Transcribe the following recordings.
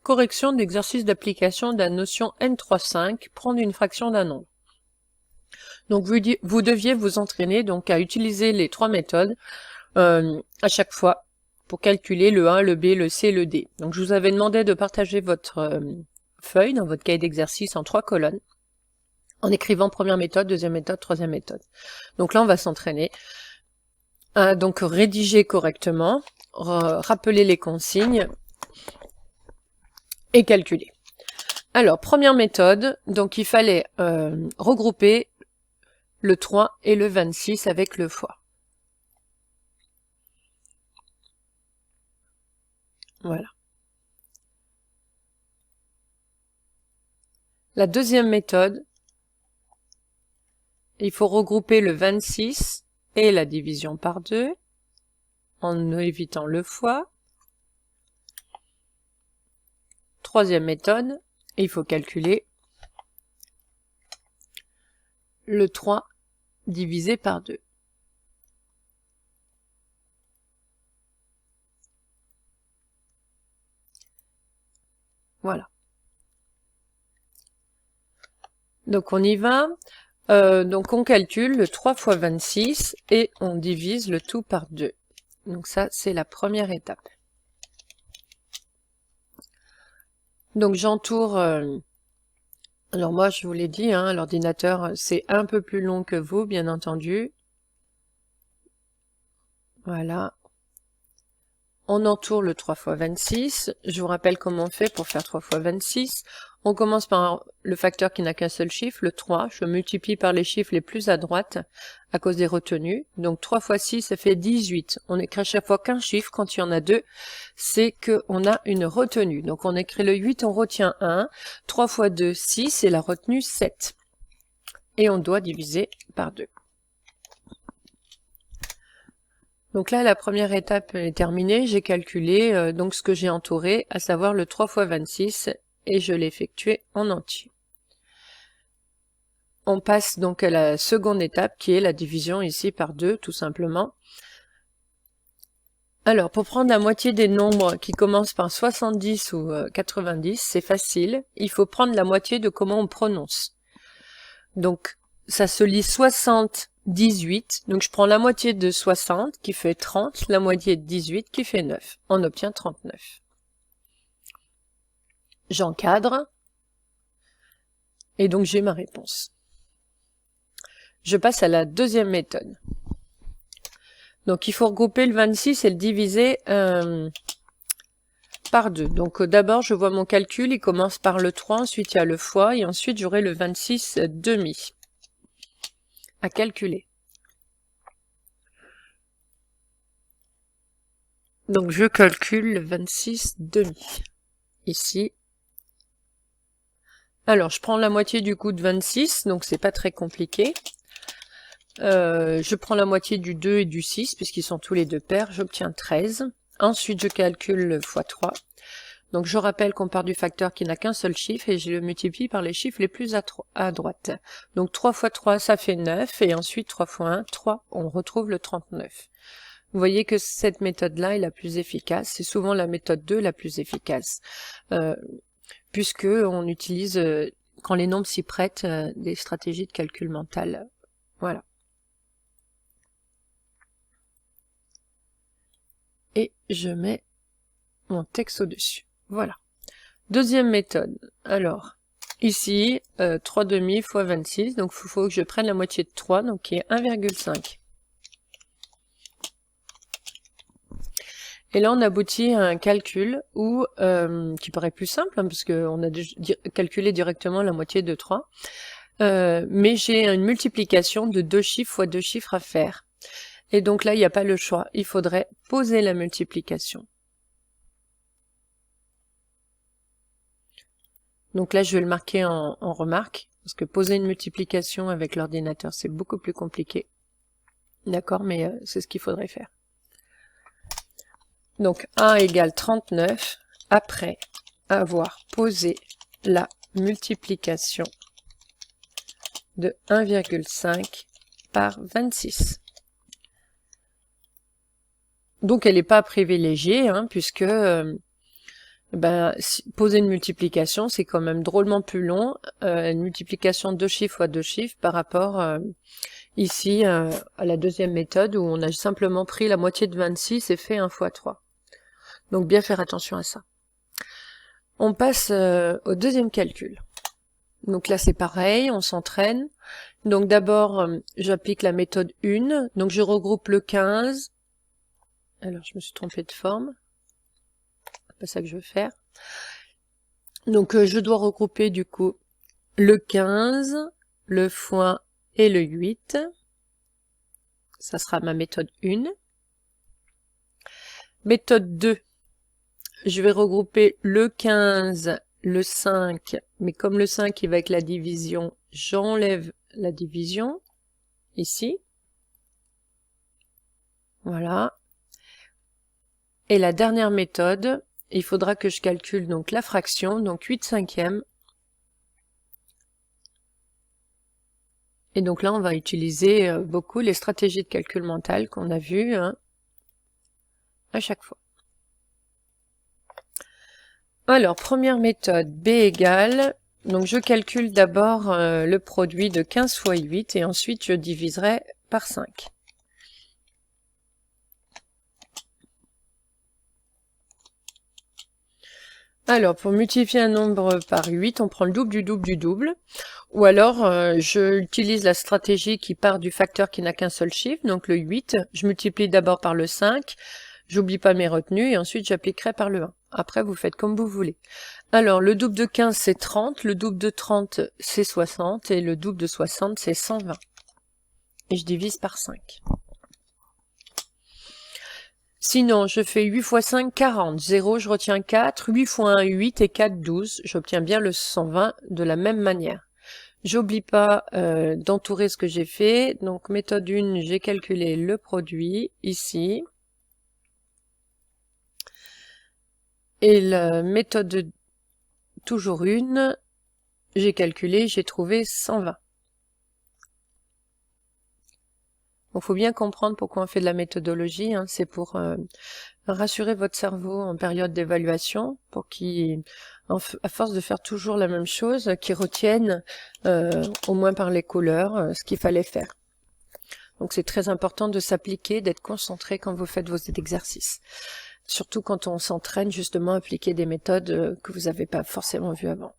correction d'exercice d'application de la notion N3,5, prendre une fraction d'un nombre. Donc vous deviez vous entraîner donc à utiliser les trois méthodes à chaque fois pour calculer le 1, le B, le C, le D. Donc je vous avais demandé de partager votre feuille dans votre cahier d'exercice en 3 colonnes, en écrivant première méthode, deuxième méthode, troisième méthode. Donc là on va s'entraîner à donc rédiger correctement, rappeler les consignes et calculer. Alors première méthode, donc il fallait regrouper le 3 et le 26 avec le fois. Voilà. La deuxième méthode, il faut regrouper le 26 et la division par 2 en évitant le fois. Troisième méthode, il faut calculer le 3 divisé par 2. Voilà. Donc on y va. Donc on calcule le 3 fois 26 et on divise le tout par 2. Donc ça, c'est la première étape. Donc j'entoure... alors moi, je vous l'ai dit, hein, l'ordinateur, c'est un peu plus long que vous, bien entendu. Voilà. On entoure le 3 fois 26. Je vous rappelle comment on fait pour faire 3 fois 26. On commence par le facteur qui n'a qu'un seul chiffre, le 3. Je multiplie par les chiffres les plus à droite à cause des retenues. Donc 3 fois 6, ça fait 18. On écrit à chaque fois qu'un chiffre. Quand il y en a deux, c'est qu'on a une retenue. Donc on écrit le 8, on retient 1. 3 fois 2, 6 et la retenue 7. Et on doit diviser par 2. Donc là, la première étape est terminée. J'ai calculé donc ce que j'ai entouré, à savoir le 3 fois 26, et je l'ai effectué en entier. On passe donc à la seconde étape, qui est la division ici par 2, tout simplement. Alors, pour prendre la moitié des nombres qui commencent par 70 ou 90, c'est facile. Il faut prendre la moitié de comment on prononce. Donc, ça se lit 60, 18, donc je prends la moitié de 60 qui fait 30, la moitié de 18 qui fait 9. On obtient 39. J'encadre et donc j'ai ma réponse. Je passe à la deuxième méthode. Donc il faut regrouper le 26 et le diviser par 2. Donc d'abord je vois mon calcul, il commence par le 3, ensuite il y a le fois et ensuite j'aurai le 26 demi à calculer. Donc je calcule le 26 demi, ici. Alors je prends la moitié du coup de 26, donc c'est pas très compliqué. Je prends la moitié du 2 et du 6, puisqu'ils sont tous les deux pairs, j'obtiens 13. Ensuite je calcule le fois 3. Donc je rappelle qu'on part du facteur qui n'a qu'un seul chiffre et je le multiplie par les chiffres les plus à droite. Donc 3 fois 3 ça fait 9 et ensuite 3 fois 1, 3, on retrouve le 39. Vous voyez que cette méthode-là est la plus efficace, c'est souvent la méthode 2 la plus efficace, puisque on utilise, quand les nombres s'y prêtent, des stratégies de calcul mental. Voilà. Et je mets mon texte au-dessus. Voilà. Deuxième méthode. Alors, ici, 3 demi fois 26, donc il faut que je prenne la moitié de 3, donc qui est 1,5. Et là, on aboutit à un calcul où, qui paraît plus simple, hein, parce qu'on a calculé directement la moitié de 3, mais j'ai une multiplication de 2 chiffres fois 2 chiffres à faire. Et donc là, il n'y a pas le choix, il faudrait poser la multiplication. Donc là, je vais le marquer en remarque, parce que poser une multiplication avec l'ordinateur, c'est beaucoup plus compliqué. D'accord, mais c'est ce qu'il faudrait faire. Donc 1 égale 39, après avoir posé la multiplication de 1,5 par 26. Donc elle n'est pas privilégiée, hein, puisque Poser une multiplication, c'est quand même drôlement plus long, une multiplication de 2 chiffres fois 2 chiffres par rapport ici à la deuxième méthode où on a simplement pris la moitié de 26 et fait 1 fois 3. Donc bien faire attention à ça. On passe au deuxième calcul. Donc là c'est pareil, on s'entraîne. Donc d'abord j'applique la méthode 1, donc je regroupe le 15. Alors je me suis trompée de forme, c'est pas ça que je veux faire. Donc je dois regrouper du coup le 15, le fois et le 8. Ça sera ma méthode 1. Méthode 2. Je vais regrouper le 15, le 5, mais comme le 5 il va avec la division, j'enlève la division, ici. Voilà. Et la dernière méthode, il faudra que je calcule donc la fraction, donc 8 cinquièmes. Et donc là, on va utiliser beaucoup les stratégies de calcul mental qu'on a vues à chaque fois. Alors, première méthode, B égale, donc je calcule d'abord le produit de 15 fois 8 et ensuite je diviserai par 5. Alors, pour multiplier un nombre par 8, on prend le double du double du double. Ou alors, je utilise la stratégie qui part du facteur qui n'a qu'un seul chiffre, donc le 8. Je multiplie d'abord par le 5. J'oublie pas mes retenues et ensuite j'appliquerai par le 1. Après, vous faites comme vous voulez. Alors, le double de 15, c'est 30. Le double de 30, c'est 60. Et le double de 60, c'est 120. Et je divise par 5. Sinon, je fais 8 fois 5, 40. 0, je retiens 4. 8 fois 1, 8 et 4, 12. J'obtiens bien le 120 de la même manière. J'oublie pas d'entourer ce que j'ai fait. Donc, méthode 1, j'ai calculé le produit ici. Et la méthode toujours 1, j'ai calculé, j'ai trouvé 120. Il faut bien comprendre pourquoi on fait de la méthodologie, c'est pour rassurer votre cerveau en période d'évaluation, pour qu'il, à force de faire toujours la même chose, qu'il retienne, au moins par les couleurs, ce qu'il fallait faire. Donc c'est très important de s'appliquer, d'être concentré quand vous faites vos exercices. Surtout quand on s'entraîne justement à appliquer des méthodes que vous n'avez pas forcément vues avant.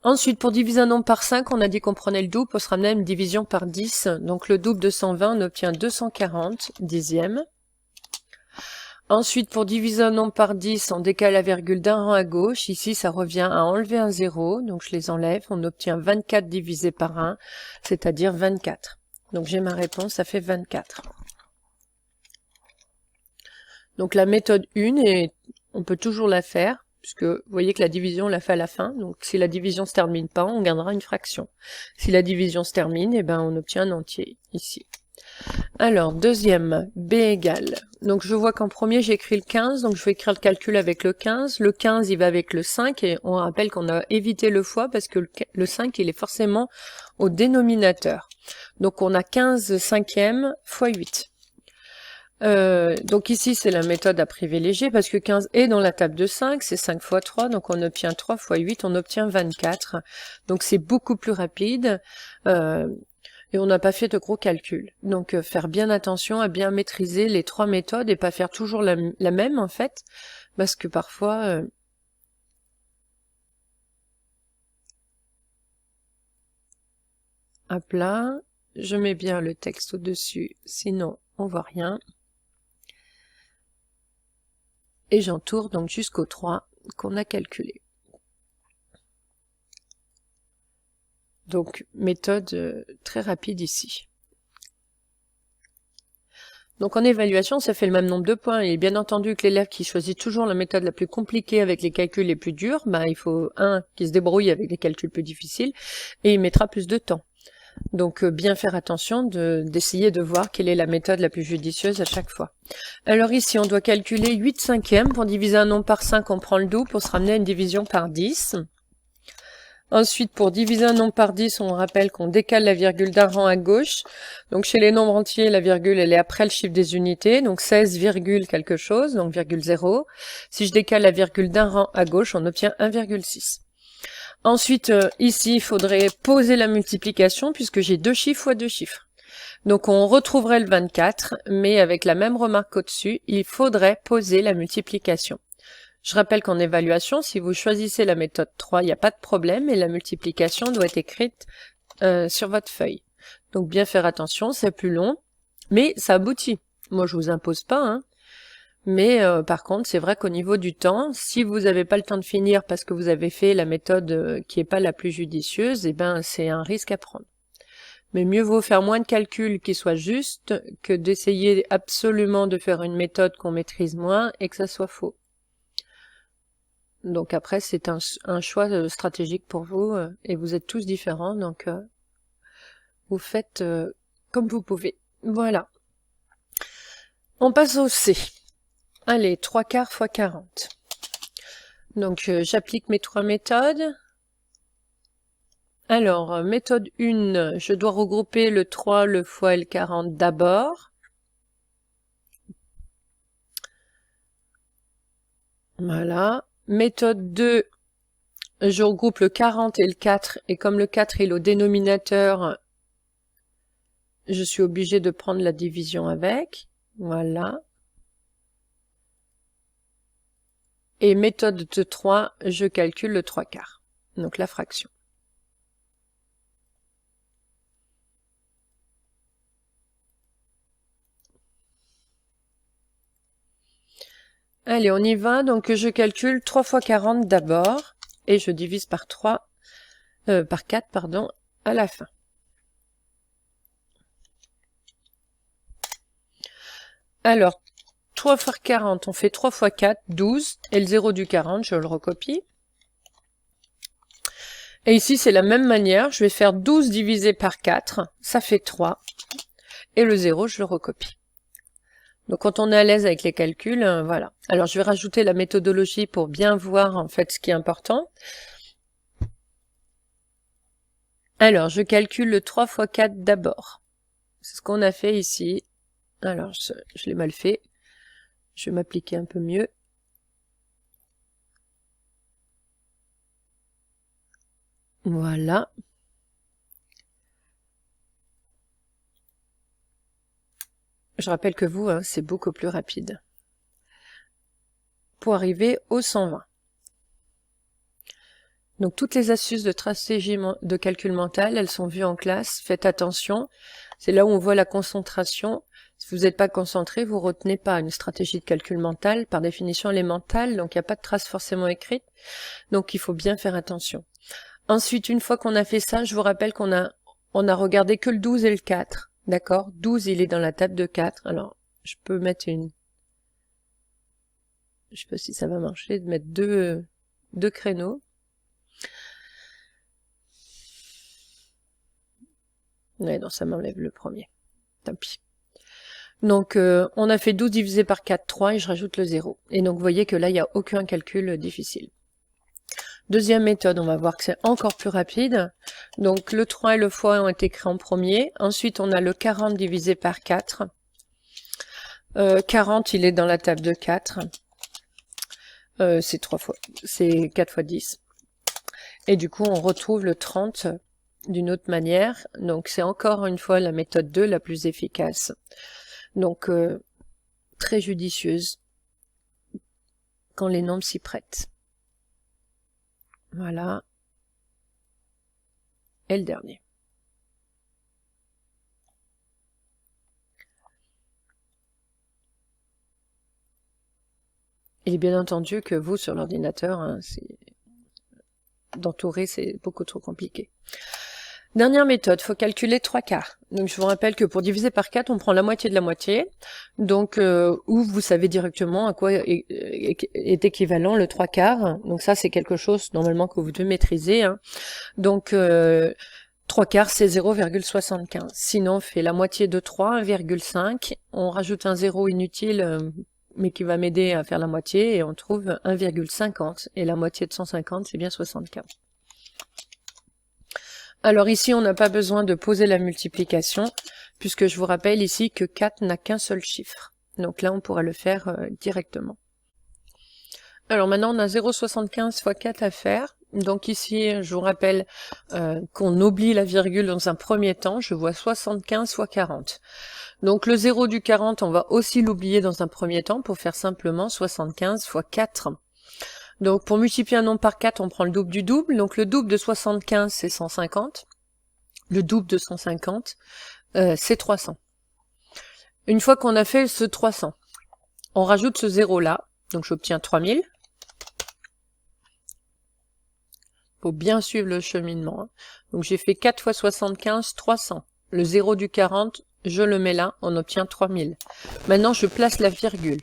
Ensuite, pour diviser un nombre par 5, on a dit qu'on prenait le double, on se ramenait à une division par 10. Donc le double de 120, on obtient 240 dixièmes. Ensuite, pour diviser un nombre par 10, on décale la virgule d'un rang à gauche. Ici, ça revient à enlever un 0, donc je les enlève. On obtient 24 divisé par 1, c'est-à-dire 24. Donc j'ai ma réponse, ça fait 24. Donc la méthode 1, on peut toujours la faire, puisque vous voyez que la division, on l'a fait à la fin. Donc si la division se termine pas, on gagnera une fraction. Si la division se termine, on obtient un entier, ici. Alors, deuxième, B égale. Donc je vois qu'en premier, j'ai écrit le 15, donc je vais écrire le calcul avec le 15. Le 15, il va avec le 5, et on rappelle qu'on a évité le fois, parce que le 5, il est forcément au dénominateur. Donc on a 15 cinquièmes fois 8. Donc ici c'est la méthode à privilégier parce que 15 est dans la table de 5, c'est 5 fois 3, donc on obtient 3 fois 8, on obtient 24. Donc c'est beaucoup plus rapide et on n'a pas fait de gros calculs. Donc faire bien attention à bien maîtriser les trois méthodes et pas faire toujours la même en fait, parce que parfois... hop là, je mets bien le texte au-dessus, sinon on voit rien. Et j'entoure donc jusqu'au 3 qu'on a calculé. Donc, méthode très rapide ici. Donc en évaluation, ça fait le même nombre de points. Et bien entendu que l'élève qui choisit toujours la méthode la plus compliquée avec les calculs les plus durs, il faut un qui se débrouille avec les calculs plus difficiles, et il mettra plus de temps. Donc bien faire attention d'essayer de voir quelle est la méthode la plus judicieuse à chaque fois. Alors ici on doit calculer 8 cinquièmes. Pour diviser un nombre par 5 on prend le double pour se ramener à une division par 10. Ensuite, pour diviser un nombre par 10, on rappelle qu'on décale la virgule d'un rang à gauche. Donc chez les nombres entiers, la virgule, elle est après le chiffre des unités, donc 16, quelque chose, donc virgule 0. Si je décale la virgule d'un rang à gauche, on obtient 1,6. Ensuite, ici, il faudrait poser la multiplication, puisque j'ai deux chiffres fois deux chiffres. Donc on retrouverait le 24, mais avec la même remarque au-dessus, il faudrait poser la multiplication. Je rappelle qu'en évaluation, si vous choisissez la méthode 3, il n'y a pas de problème et la multiplication doit être écrite sur votre feuille. Donc bien faire attention, c'est plus long, mais ça aboutit. Moi je vous impose pas, hein. Mais par contre, c'est vrai qu'au niveau du temps, si vous n'avez pas le temps de finir parce que vous avez fait la méthode qui n'est pas la plus judicieuse, eh ben c'est un risque à prendre. Mais mieux vaut faire moins de calculs qui soient justes que d'essayer absolument de faire une méthode qu'on maîtrise moins et que ça soit faux. Donc après, c'est un choix stratégique pour vous, et vous êtes tous différents, donc vous faites comme vous pouvez. Voilà. On passe au C. Allez, 3/4 x 40. Donc j'applique mes trois méthodes. Alors, méthode 1, je dois regrouper le 3, le fois et le 40 d'abord. Voilà. Méthode 2, je regroupe le 40 et le 4, et comme le 4 est au dénominateur, je suis obligée de prendre la division avec. Voilà. Et méthode de 3, je calcule le 3/4, donc la fraction. Allez, on y va. Donc je calcule 3 fois 40 d'abord, et je divise par 4, pardon, à la fin. Alors, 3 fois 40, on fait 3 fois 4, 12, et le 0 du 40, je le recopie. Et ici, c'est la même manière, je vais faire 12 divisé par 4, ça fait 3, et le 0, je le recopie. Donc quand on est à l'aise avec les calculs, voilà. Alors je vais rajouter la méthodologie pour bien voir en fait ce qui est important. Alors je calcule le 3 fois 4 d'abord. C'est ce qu'on a fait ici. Alors je l'ai mal fait. Je vais m'appliquer un peu mieux. Voilà. Je rappelle que vous, hein, c'est beaucoup plus rapide. Pour arriver au 120. Donc toutes les astuces de stratégie de calcul mental, elles sont vues en classe. Faites attention. C'est là où on voit la concentration. Si vous n'êtes pas concentré, vous retenez pas une stratégie de calcul mental. Par définition, elle est mentale, donc il n'y a pas de trace forcément écrite. Donc il faut bien faire attention. Ensuite, une fois qu'on a fait ça, je vous rappelle qu'on a regardé que le 12 et le 4. D'accord? 12, il est dans la table de 4. Alors, je peux mettre une... Je sais pas si ça va marcher, de mettre deux créneaux. Ouais, non, ça m'enlève le premier. Tant pis. Donc, on a fait 12 divisé par 4, 3, et je rajoute le 0. Et donc, vous voyez que là, il n'y a aucun calcul difficile. Deuxième méthode, on va voir que c'est encore plus rapide. Donc, le 3 et le fois ont été créés en premier. Ensuite, on a le 40 divisé par 4. 40, il est dans la table de 4. C'est 4 fois 10. Et du coup, on retrouve le 30 d'une autre manière. Donc, c'est encore une fois la méthode 2, la plus efficace. Donc, très judicieuse quand les nombres s'y prêtent. Voilà. Et le dernier. Et bien entendu que vous, sur l'ordinateur, hein, d'entourer, c'est beaucoup trop compliqué. Dernière méthode, faut calculer 3/4. Donc je vous rappelle que pour diviser par 4, on prend la moitié de la moitié. Donc où vous savez directement à quoi est équivalent le 3/4. Donc ça c'est quelque chose normalement que vous devez maîtriser. Hein. Donc 3/4 c'est 0,75. Sinon on fait la moitié de 3, 1,5. On rajoute un 0 inutile mais qui va m'aider à faire la moitié et on trouve 1,50. Et la moitié de 150 c'est bien 75. Alors ici, on n'a pas besoin de poser la multiplication, puisque je vous rappelle ici que 4 n'a qu'un seul chiffre. Donc là, on pourra le faire directement. Alors maintenant, on a 0,75 fois 4 à faire. Donc ici, je vous rappelle qu'on oublie la virgule dans un premier temps. Je vois 75 fois 40. Donc le 0 du 40, on va aussi l'oublier dans un premier temps pour faire simplement 75 fois 4. Donc pour multiplier un nombre par 4, on prend le double du double. Donc le double de 75, c'est 150. Le double de 150, c'est 300. Une fois qu'on a fait ce 300, on rajoute ce 0 là. Donc j'obtiens 3000. Faut bien suivre le cheminement. Hein. Donc j'ai fait 4 fois 75, 300. Le 0 du 40, je le mets là, on obtient 3000. Maintenant, je place la virgule.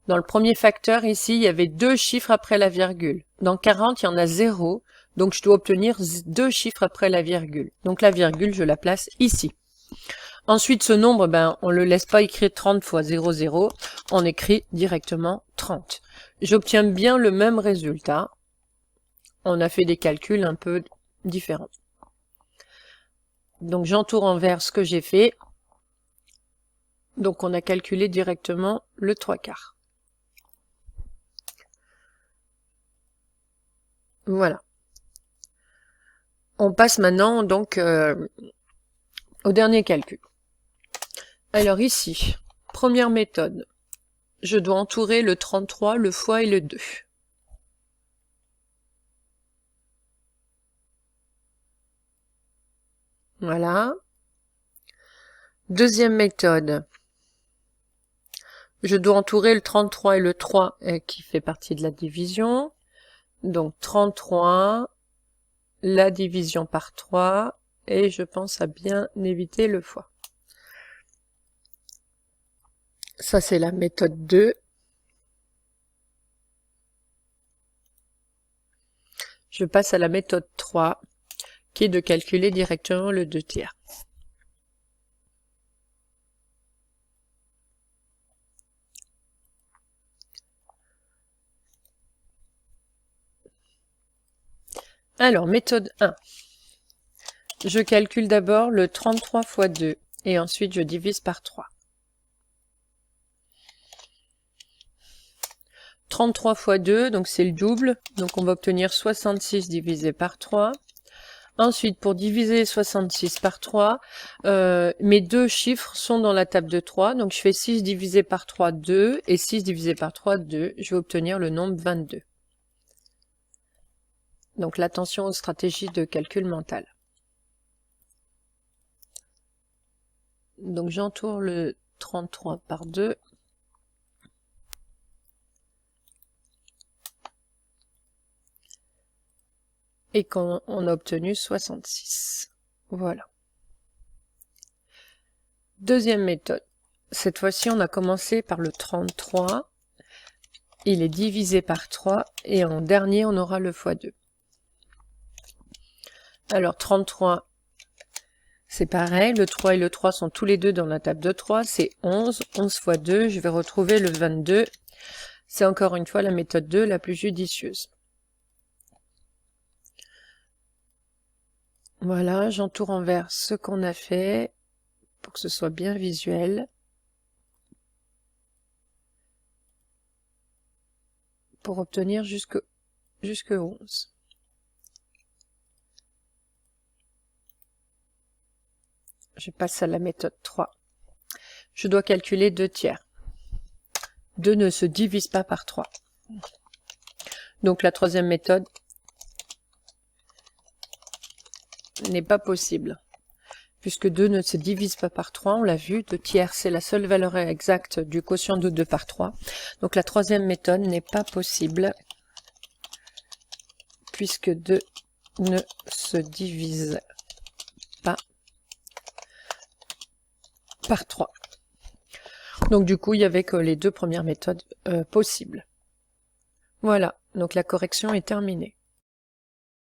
Dans le premier facteur, ici, il y avait 2 chiffres après la virgule. Dans 40, il y en a 0, donc je dois obtenir 2 chiffres après la virgule. Donc la virgule, je la place ici. Ensuite, ce nombre, on le laisse pas écrire 30 fois 0, 0, on écrit directement 30. J'obtiens bien le même résultat. On a fait des calculs un peu différents. Donc j'entoure envers ce que j'ai fait. Donc on a calculé directement le 3/4. Voilà. On passe maintenant donc au dernier calcul. Alors ici, première méthode. Je dois entourer le 33, le fois et le 2. Voilà. Deuxième méthode. Je dois entourer le 33 et le 3 qui fait partie de la division. Donc 33, la division par 3, et je pense à bien éviter le fois. Ça c'est la méthode 2. Je passe à la méthode 3, qui est de calculer directement le 2/3. Alors, méthode 1. Je calcule d'abord le 33 fois 2, et ensuite je divise par 3. 33 fois 2, donc c'est le double, donc on va obtenir 66 divisé par 3. Ensuite, pour diviser 66 par 3, mes deux chiffres sont dans la table de 3, donc je fais 6 divisé par 3, 2, et 6 divisé par 3, 2. Je vais obtenir le nombre 22. Donc l'attention aux stratégies de calcul mental. Donc j'entoure le 33 par 2. Et qu'on a obtenu 66. Voilà. Deuxième méthode. Cette fois-ci, on a commencé par le 33. Il est divisé par 3. Et en dernier, on aura le x2. Alors 33, c'est pareil. Le 3 et le 3 sont tous les deux dans la table de 3. C'est 11. 11 fois 2, je vais retrouver le 22. C'est encore une fois la méthode 2, la plus judicieuse. Voilà, j'entoure envers ce qu'on a fait pour que ce soit bien visuel. Pour obtenir jusque 11. Je passe à la méthode 3. Je dois calculer 2/3. 2 ne se divise pas par 3. Donc la troisième méthode n'est pas possible. Puisque 2 ne se divise pas par 3, on l'a vu, 2/3 c'est la seule valeur exacte du quotient de 2 par 3. Donc la troisième méthode n'est pas possible, puisque 2 ne se divise pas par 3. Donc du coup, il n'y avait que les deux premières méthodes possibles. Voilà, donc la correction est terminée.